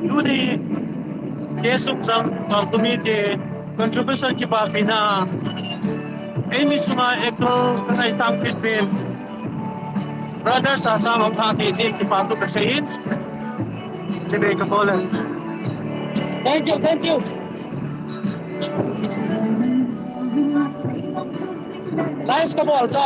Yuri, kesuk sang tumi de contribution ki ba pina Amy suma eklo kanai sang pitbin brothers sa sama party team ki pa to kasit sibe ka bola. Thank you. Nice ka ball, so.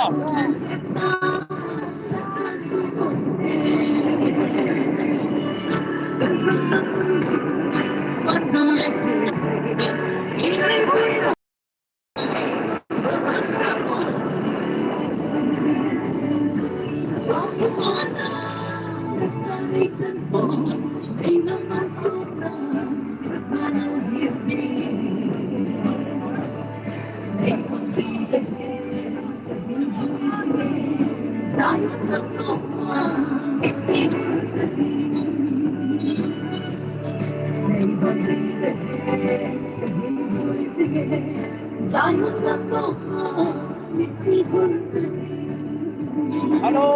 Hello.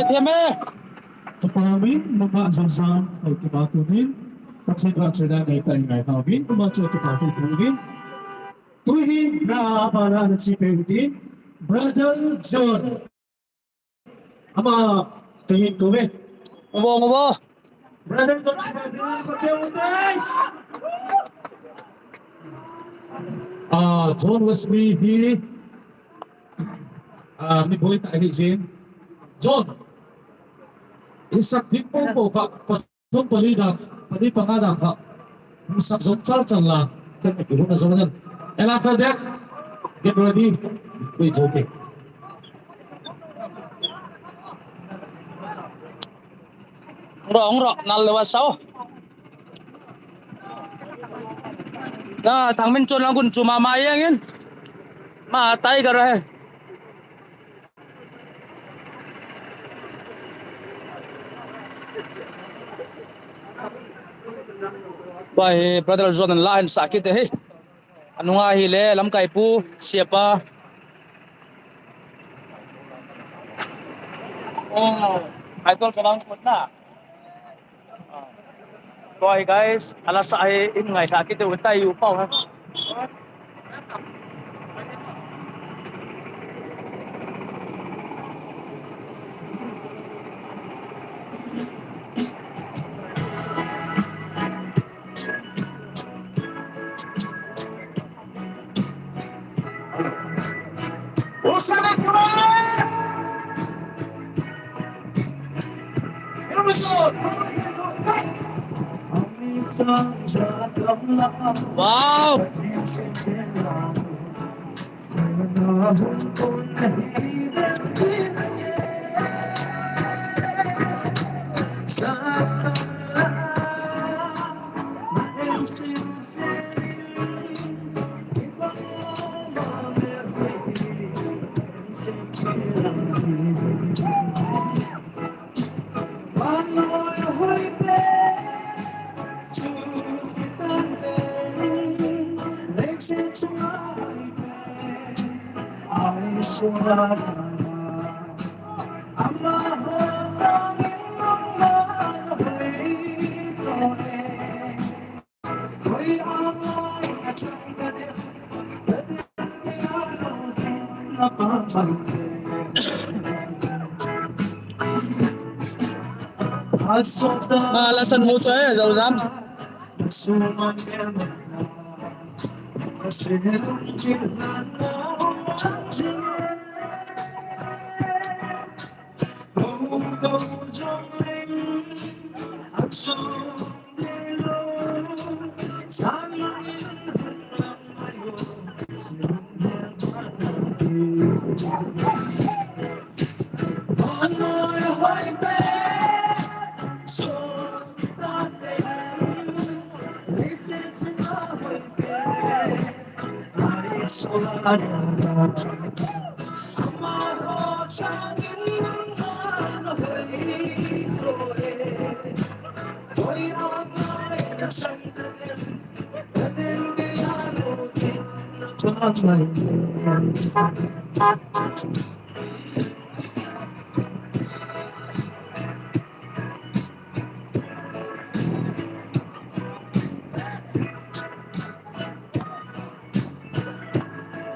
Thieme. Tupawin, mabasasam, ay tibatunin, pagsibag sila na itay tawin, tumatso tibatunin, tuhin na para ng si Peutin, Brother John. Ama, tingin ko eh. Ubo. Brother John, pagkakutay! John Wesley, may buhay tayo sin. John, isak din po patong palida, pati pangalan ka, isak zotsal lang, sa pagkiro na zonan. And after that, get ready, please okay. Ngro, nallewas sao. Na thằng Minh Chuân lang kun cuma mayangin. Ma tay ka rahe. Bai brother John lain sakit he. Anu nga hile lam kai pu siapa. Ai tol sabang putna. Boy guys, alas ay in ngai sakit te utai yu pau ha. Wow. Maalasan mo saya daw nam.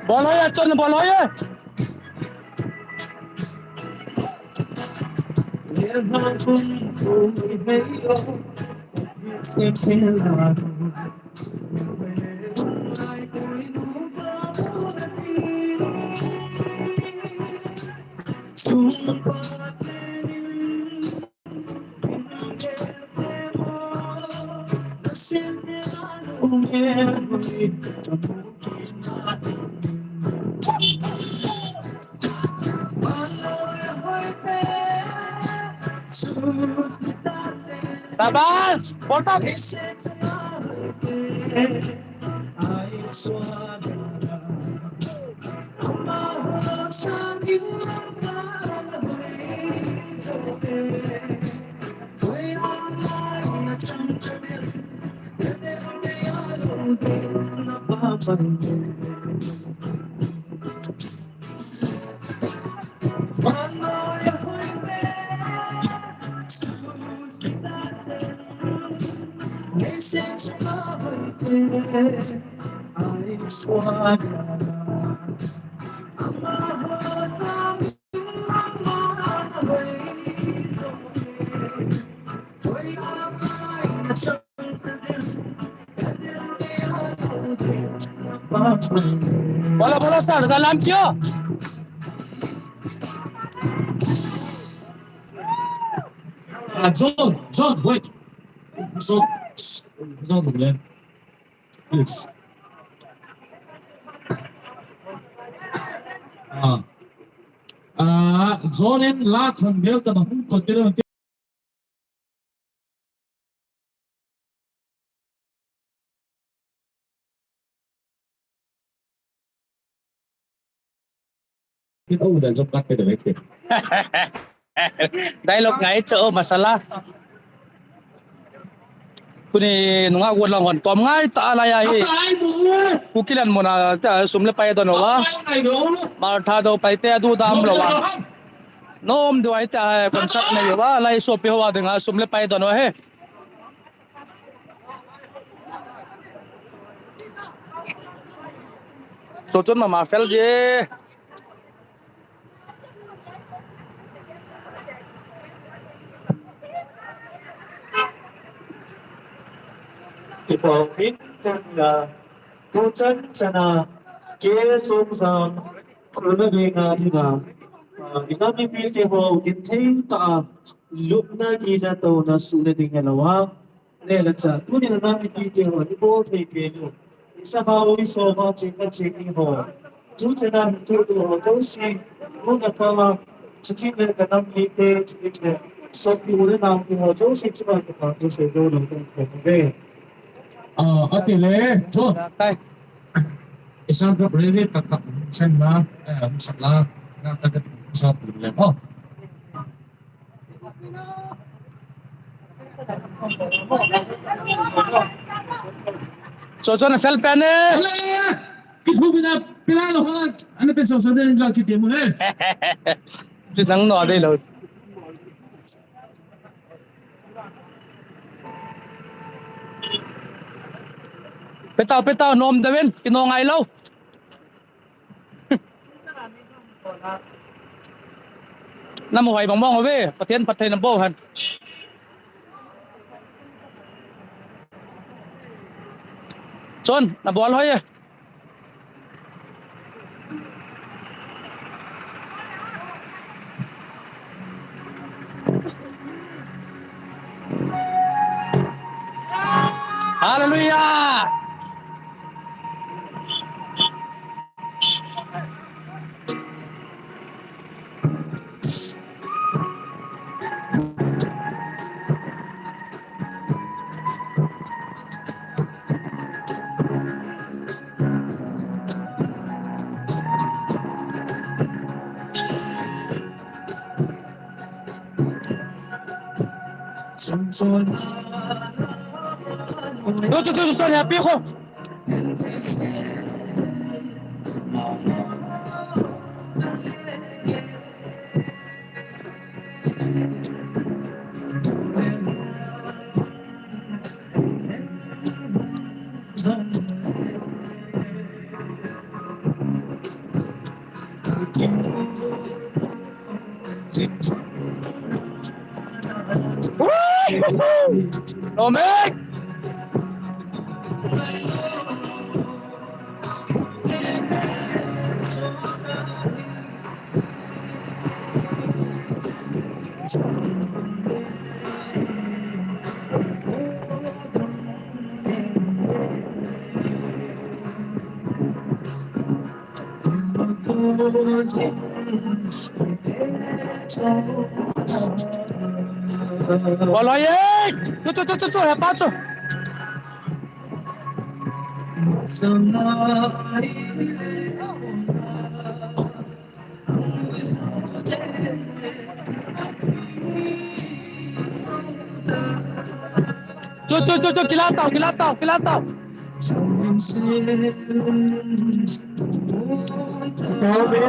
Boloya ton boloya. Sabas, porta. Bola bola sar dalam kyo. John, wait. John, Glenn, please. John and Lat from Belta, who continue. Kita udah job cut ke Evicted. Dialog nga ito masalah. Kuni nunga wala ngon tom ngai ta ala ya hi. Kukilan mo na sumle pa ito no wa. Martha do pa ite adu dam lo wa. Nom do ay ta concept na yo wa lai so pe wa de nga sumle pa ito no he. So chon ma fel je. Evicted 도전자나 계속상 그러면가 디나 이남이 비테호 인테이타 룩나기나 또나 수레딩가라와 내라자 두니나 남이 비테호 이보 테이테노 이사바오이 소바 체카 체키호 두제나 두도 도시 뭔가 지키면 가담 비테 지키면 서피 오래 나오고 조시 주방도 가도 세조로 되는데 Atile, John, Tay. isang ka breve kakak, sen na, musala, na tagat Sa problema. So na self pen eh. Wala ya! Kitu pinalo ka lang. Ano pensa sa din yung kiti mo eh? Chỉ nắng nọ đây là Petaw tao nom dawin kinongay law. Namuhay bang mong abe patian patay ng bohan. Son, nabual hoy eh. Hallelujah! Tuh, happy ako. Dominic! Waloyek! Tuh, hebat tuh. Tuh, kilatau. Dominic!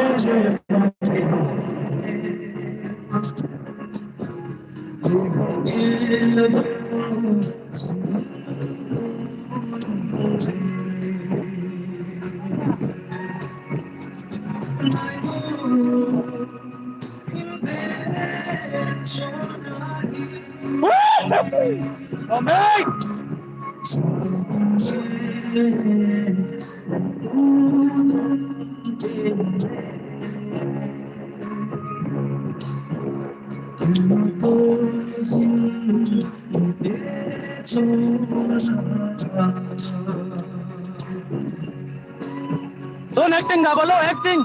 Son acting dah balo acting.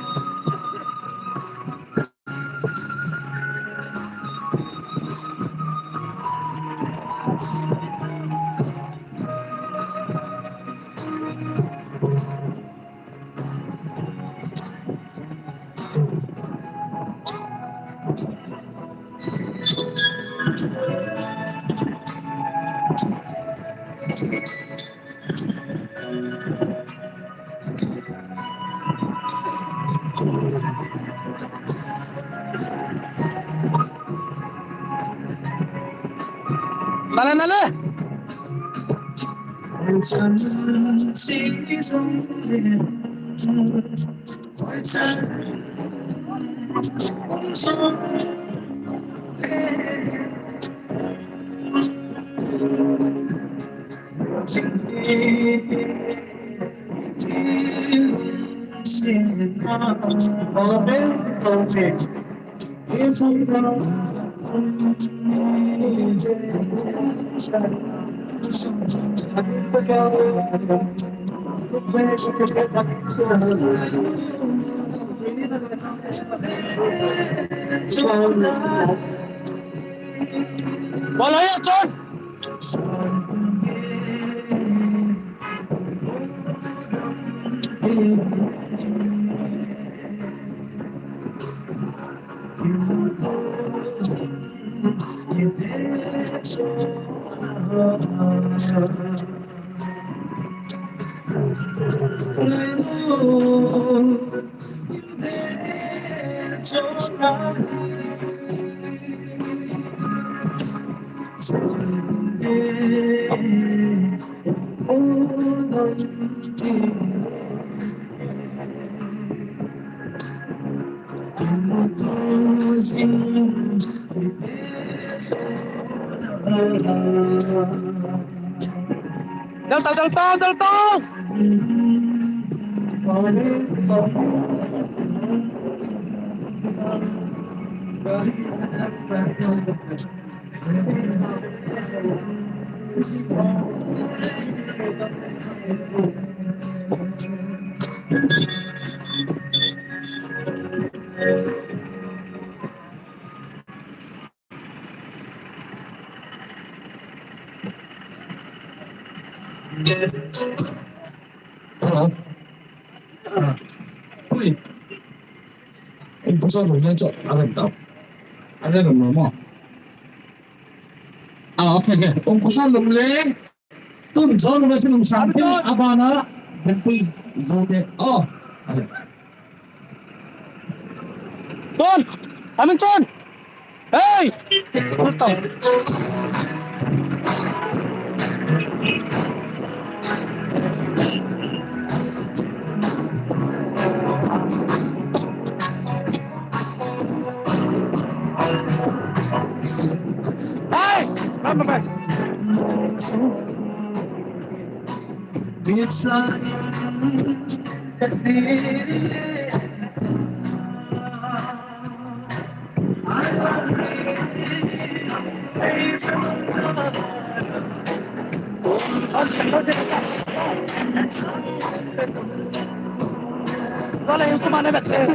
Nale. Balo ya, John. Daltong! Hello. Uy, busa mo yan so. Alam tao. Alam mo mo. Okay. Kung busa lumling. Tun, so naman sinong samping abana. Bentoy, zote. Oh. Ton! Amin Ton! Hey! Ano to? Hey! Mama ba? Wala yung sumanabit eh.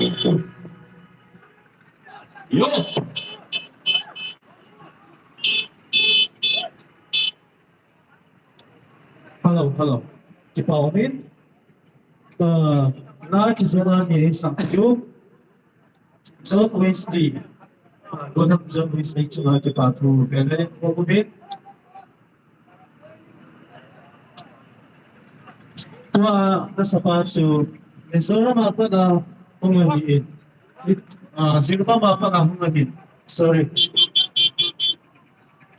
Yo. Hello. Kipaumin. Na kizona ni Samsung. John Wesley. Gonam John Wesley cuma kipatu. Kaya ko tua nasa paso, mesura mapa na humangin. Sino pa mapa na humangin? Sorry.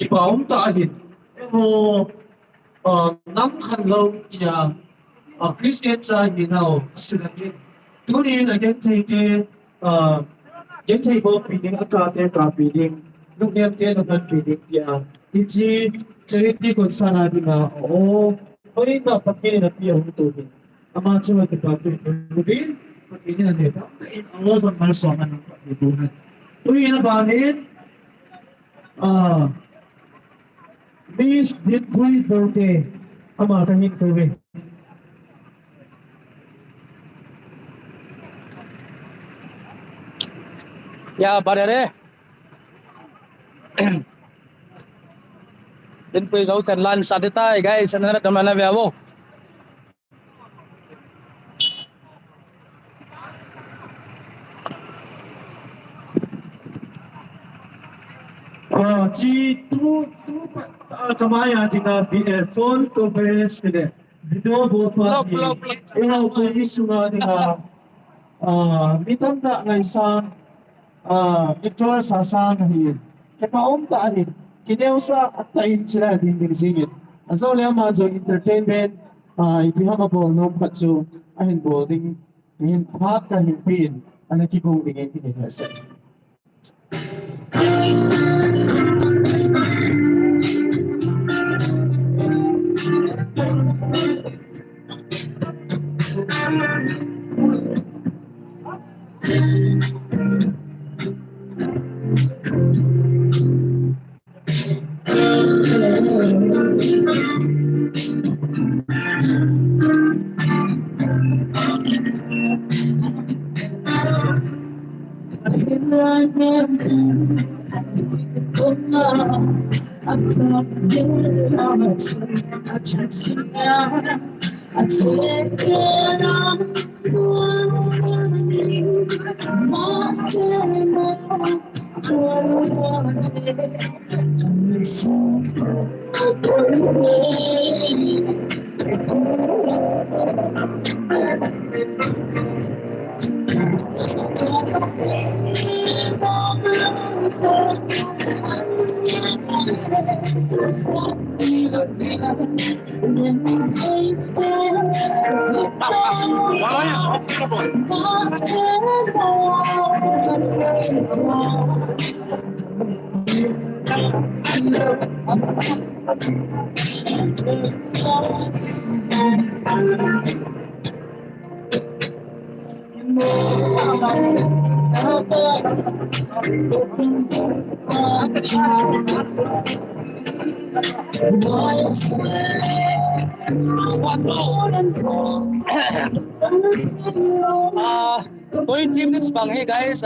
Ipaong taahin. Pero, nang kanlaw niya, Christian sa ginaw, sinagin. Tunin, again, take gen thầy vô bị những ác thế cả bị những lúc em thế nó vẫn bị những kia ý chí chơi đi còn xa nào thì nào ô ôi mà bắt cái này là nhiều hơn tôi ama cuma kita lebih begini nanti Allah SWT soalan itu tu ini banget bis dit bui forte ama kami tuwe Ya, badere. Din po ikaw tanlan sa tita, guys. Ano na naman na biya mo? chỉ tu kamaya thì là bị phone conference này video bộ phận thì em học tôi đi xuống thì là mi tâm đã ngày sang Victor sa sang thì cái paom ta thì cái điều sa at tain sila din din singit so le ma zo entertainment ipihamabo no katsu ahin bo ding hin phat ka hin pin ana ki kong ding hin hin sa Point minutes bang hey guys.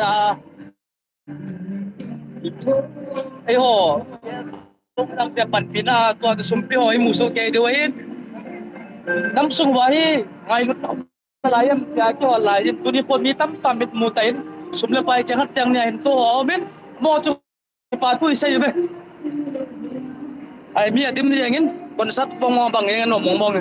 Ayo. Ang tiyapan pina to at sumpi ho imuso kay diwain. Nam sung wahi ngai lut layam kya kyo layam tuni po mitam pamit mutain sumle pai changat chang nya hin to ho min mo tu pa tu isa yube. Ai mi adim ni yangin konsat pong bang yang no mong mong.